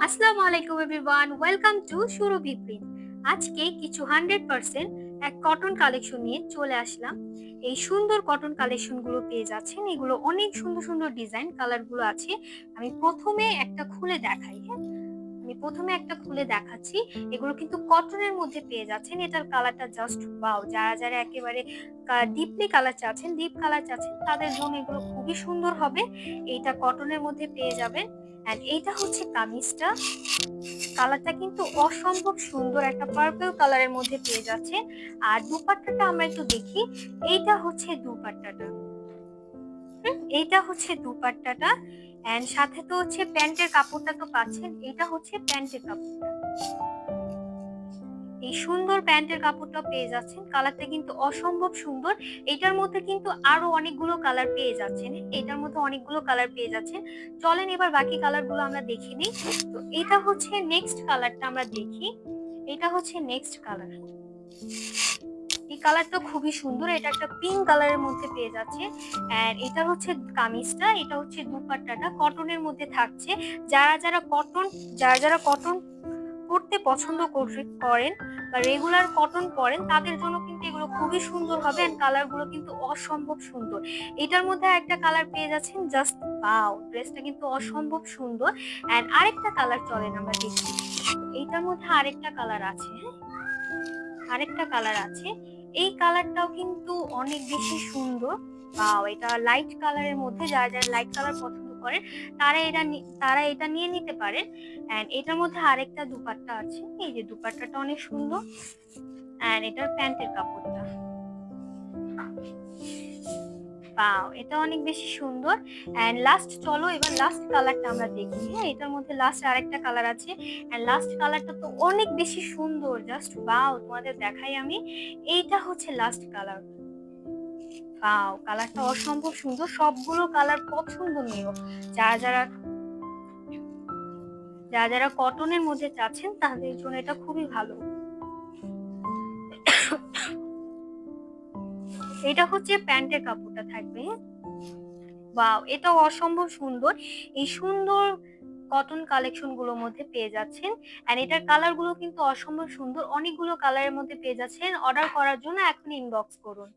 আসসালামু আলাইকুম everyone, welcome to Surabhi print. আজকে কিছু 100% এক কটন কালেকশন নিয়ে চলে আসলাম। এই সুন্দর কটন কালেকশনগুলো পেয়ে যাচ্ছেন। এগুলো অনেক সুন্দর সুন্দর ডিজাইন কালারগুলো আছে। আমি প্রথমে একটা খুলে দেখাই। হ্যাঁ, আমি প্রথমে একটা খুলে দেখাচ্ছি। এগুলো কিন্তু কটনের মধ্যে পেয়ে যাচ্ছেন। এটার কালারটা জাস্ট ওয়াও! যারা যারা একেবারে ডিপলি কালার চাচ্ছেন, ডিপ কালার চাচ্ছেন, তাদের জন্য এগুলো খুবই সুন্দর হবে। এইটা কটনের মধ্যে পেয়ে যাবেন। এন্ড এইটা হচ্ছে কামিজটা। কালারটা কিন্তু অসম্ভব সুন্দর, একটা পার্পল কালারের মধ্যে পেয়ে যাচ্ছে। আর দুপাট্টাটা আমরা একটু দেখি। এইটা হচ্ছে দুপাট্টাটা। এইটা হচ্ছে দুপাট্টাটা। এন্ড সাথে তো হচ্ছে প্যান্টের কাপড়টা তো পাচ্ছেন। এটা হচ্ছে প্যান্টের কাপড়টা। এই সুন্দর প্যান্টের কাপড়টা পেয়ে যাচ্ছেন। কালারটা কিন্তু অসম্ভব সুন্দর। এটার মধ্যে কিন্তু আরো অনেকগুলো কালার পেয়ে যাচ্ছেন। এটার মধ্যে অনেকগুলো কালার পেয়ে যাচ্ছেন। চলেন এবার বাকি কালারগুলো আমরা দেখে নিই। তো এটা হচ্ছে নেক্সট কালারটা আমরা দেখি। এটা হচ্ছে নেক্সট কালার। এই কালারটা খুবই সুন্দর। এটা একটা পিঙ্ক কালারের মধ্যে পেয়ে যাচ্ছে। এন্ড এটা হচ্ছে কামিজটা, এটা হচ্ছে দুপাট্টাটা কটনের মধ্যে থাকছে। যারা যারা কটন পড়তে পছন্দ করেন বা রেগুলার কটন পরেন, তাদের জন্য কিন্তু এগুলো খুবই সুন্দর হবে। এন্ড কালার গুলো কিন্তু অসম্ভব সুন্দর। এটার মধ্যে একটা কালার পেয়ে যাচ্ছেন, জাস্ট ওয়াও! ড্রেসটা কিন্তু অসম্ভব সুন্দর। এন্ড আরেকটা কালার চলেন আমরা দেখি। এইটার মধ্যে আরেকটা কালার আছে। হ্যাঁ, আরেকটা কালার আছে। এই কালারটাও কিন্তু অনেক বেশি সুন্দর। ওয়াও! এটা লাইট কালারের মধ্যে, যারা যারা লাইট কালার পছন্দ করেন তারা এটা নিয়ে নিতে পারেন। এন্ড এটার মধ্যে আরেকটা দুপাট্টা আছে। এই যে দুপাট্টাটা অনেক সুন্দর। এন্ড এটার প্যান্টের কাপড়টা, ওয়াও! এটা অনেক বেশি সুন্দর। এন্ড লাস্ট চলো এবার লাস্ট কালারটা আমরা দেখি। হ্যাঁ, এটার মধ্যে লাস্ট আরেকটা কালার আছে। এন্ড লাস্ট কালারটা তো অনেক বেশি সুন্দর, জাস্ট ওয়াও! তোমাদের দেখাই আমি। এইটা হচ্ছে লাস্ট কালার। ওয়াও! কালারটা অসম্ভব সুন্দর। সবগুলো কালার পছন্দনীয়। যারা যারা যারা যারা কটনের মধ্যে চাচ্ছেন, তাদের জন্য এটা খুবই ভালো। এটা হচ্ছে প্যান্টের কাপড়টা থাকবে। ওয়াও! এটাও অসম্ভব সুন্দর। এই সুন্দর কটন কালেকশন গুলোর মধ্যে পেয়ে যাচ্ছেন। এন্ড এটার কালার গুলো কিন্তু অসম্ভব সুন্দর। অনেকগুলো কালারের মধ্যে পেয়ে যাচ্ছেন। অর্ডার করার জন্য এখন ইনবক্স করুন।